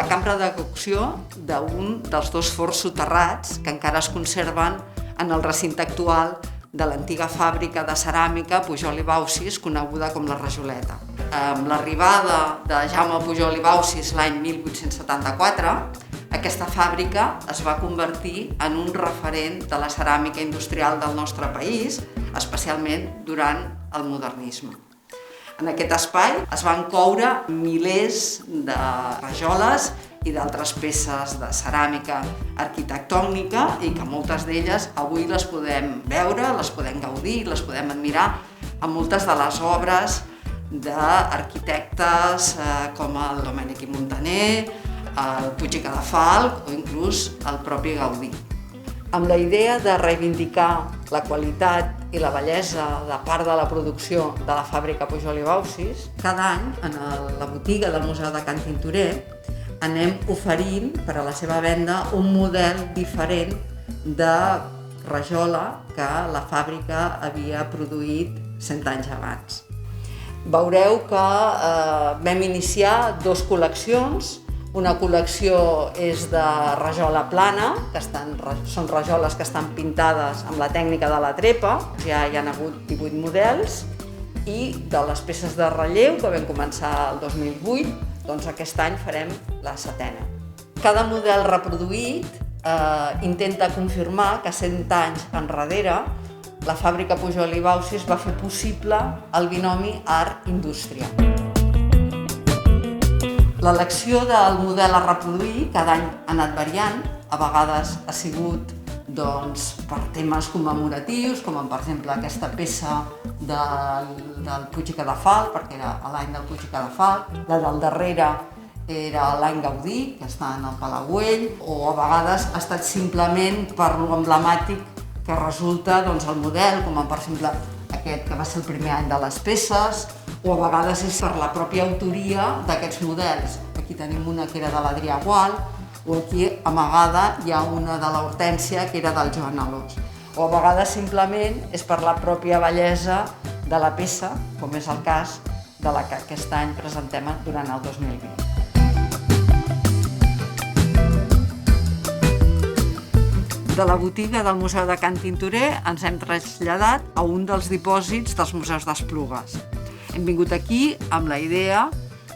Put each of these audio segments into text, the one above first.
la cambra de cocció d'un dels dos forns soterrats que encara es conserven en el recinte actual de l'antiga fàbrica de ceràmica Pujol i Baucis, coneguda com la Rajoleta. Amb l'arribada de Jaume Pujol i Baucis l'any 1874, aquesta fàbrica es va convertir en un referent de la ceràmica industrial del nostre país, especialment durant el modernisme. En aquest espai es van coure milers de rajoles i d'altres peces de ceràmica arquitectònica i que moltes d'elles avui les podem veure, les podem gaudir, les podem admirar en moltes de les obres d'arquitectes com el Domènech i Montaner, el Puig i Cadafalch o inclús el propi Gaudí. Amb la idea de reivindicar la qualitat i la bellesa de part de la producció de la fàbrica Pujol i Baucis, cada any en la botiga del Museu de Can Tintorer anem oferint per a la seva venda un model diferent de rajola que la fàbrica havia produït 100 anys abans. Veureu que vam iniciar dues col·leccions. Una col·lecció és de rajola plana, que són rajoles que estan pintades amb la tècnica de la trepa, ja hi ha hagut 18 models, i de les peces de relleu, que vam començar el 2008, doncs aquest any farem la 7a. Cada model reproduït intenta confirmar que 100 anys enrere la fàbrica Pujol i Baucis va fer possible el binomi art-indústria. L'elecció del model a reproduir cada any ha anat variant, a vegades ha sigut per temes commemoratius, com per exemple aquesta peça del Puig i Cadafalch, perquè era l'any del Puig i Cadafalch, la del darrere era l'any Gaudí, que està en el Palau Güell, o a vegades ha estat simplement per lo emblemàtic que resulta el model, com per exemple aquest que va ser el primer any de les peces, o a vegades és per la pròpia autoria d'aquests models. Aquí tenim una que era de l'Adrià Gual, o aquí amagada hi ha una de l'Hortènsia que era del Joan Alòs. O a vegades simplement és per la pròpia bellesa de la peça, com és el cas de la que aquest any presentem durant el 2020. De la botiga del Museu de Can Tintorer ens hem traslladat a un dels dipòsits dels Museus d'Esplugues. Hem vingut aquí amb la idea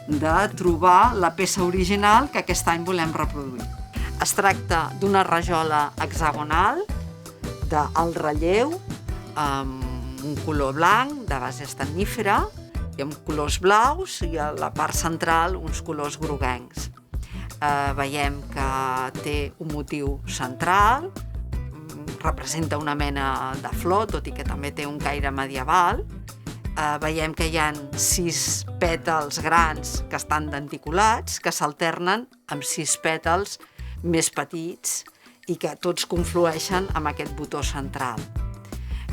de trobar la peça original que aquest any volem reproduir. Es tracta d'una rajola hexagonal d'alt relleu amb un color blanc de base estannífera i amb colors blaus i a la part central uns colors groguencs. Veiem que té un motiu central, representa una mena de flor, tot i que també té un caire medieval. Veiem que hi ha 6 pètals grans que estan denticulats, que s'alternen amb 6 pètals més petits i que tots conflueixen amb aquest botó central.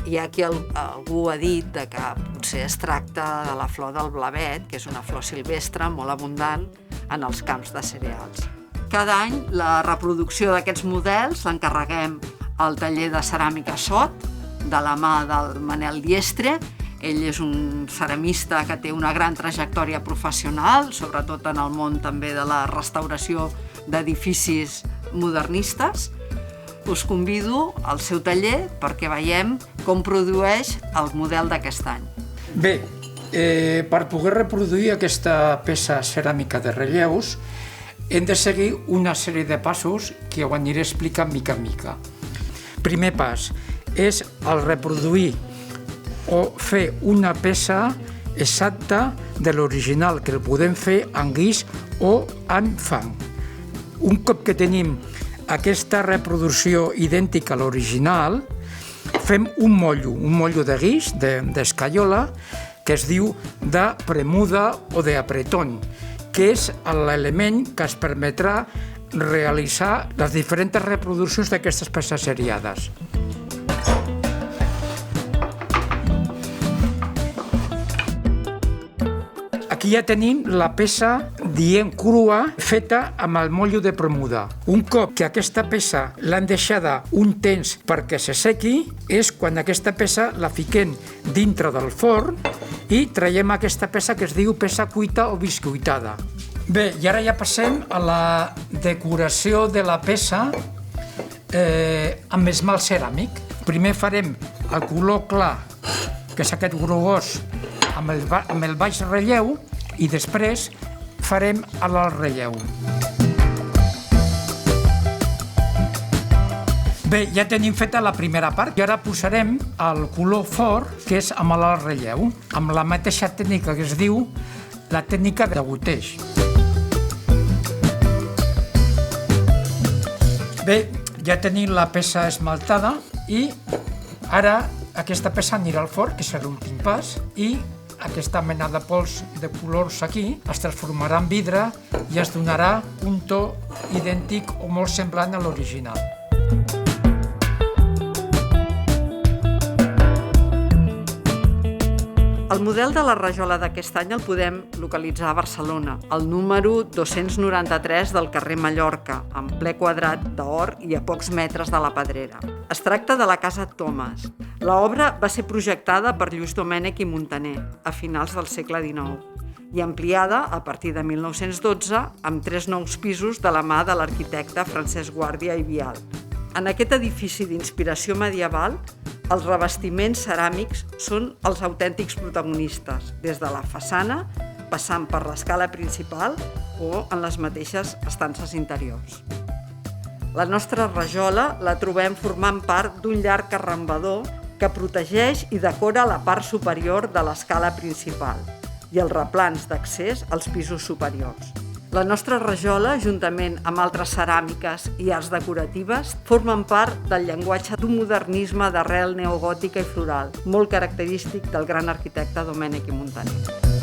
Hi ha qui algú ha dit que potser es tracta de la flor del blavet, que és una flor silvestre molt abundant en els camps de cereals. Cada any la reproducció d'aquests models l'encarreguem al taller de ceràmica Sot, de la mà del Manel Diestre. Ell és un ceramista que té una gran trajectòria professional, sobretot en el món també de la restauració d'edificis modernistes. Us convido al seu taller perquè veiem com produeix el model d'aquest any. Bé, per poder reproduir aquesta peça ceràmica de relleus hem de seguir una sèrie de passos que ho aniré explicant mica en mica. Primer pas és el reproduir o fer una peça exacta de l'original, que el podem fer en guix o en fang. Un cop que tenim aquesta reproducció idèntica a l'original, fem un mollo de guix, d'escaiola, que es diu de premuda o d'apretón, que és l'element que ens permetrà realitzar les diferents reproduccions d'aquestes peces seriades. Aquí ja tenim la peça dient crua feta amb el mollo de premuda. Un cop que aquesta peça l'han deixada un temps perquè se sequi, és quan aquesta peça la fiquem dintre del forn i traiem aquesta peça que es diu peça cuita o biscuitada. Bé, i ara ja passem a la decoració de la peça amb esmalt ceràmic. Primer farem el color clar, que és aquest grogós, amb el baix relleu, i després farem l'alt relleu. Bé, ja tenim feta la primera part i ara posarem el color fort, que és amb l'alt relleu, amb la mateixa tècnica que es diu la tècnica de goteig. Bé, ja tenim la peça esmaltada i ara aquesta peça anirà al forn, que serà l'últim pas, i aquesta mena de pols de colors aquí es transformarà en vidre i es donarà un to idèntic o molt semblant a l'original. El model de la rajola d'aquest any el podem localitzar a Barcelona, al número 293 del carrer Mallorca, en ple quadrat d'or i a pocs metres de la Pedrera. Es tracta de la Casa Thomas. L'obra va ser projectada per Lluís Domènech i Muntaner a finals del segle XIX i ampliada a partir de 1912 amb 3 nous pisos de la mà de l'arquitecte Francesc Guàrdia i Vial. En aquest edifici d'inspiració medieval, els revestiments ceràmics són els autèntics protagonistes, des de la façana, passant per l'escala principal o en les mateixes estances interiors. La nostra rajola la trobem formant part d'un llarg arrambador que protegeix i decora la part superior de l'escala principal i els replans d'accés als pisos superiors. La nostra rajola, juntament amb altres ceràmiques i arts decoratives, formen part del llenguatge d'un modernisme d'arrel neogòtica i floral, molt característic del gran arquitecte Domènech i Muntaner.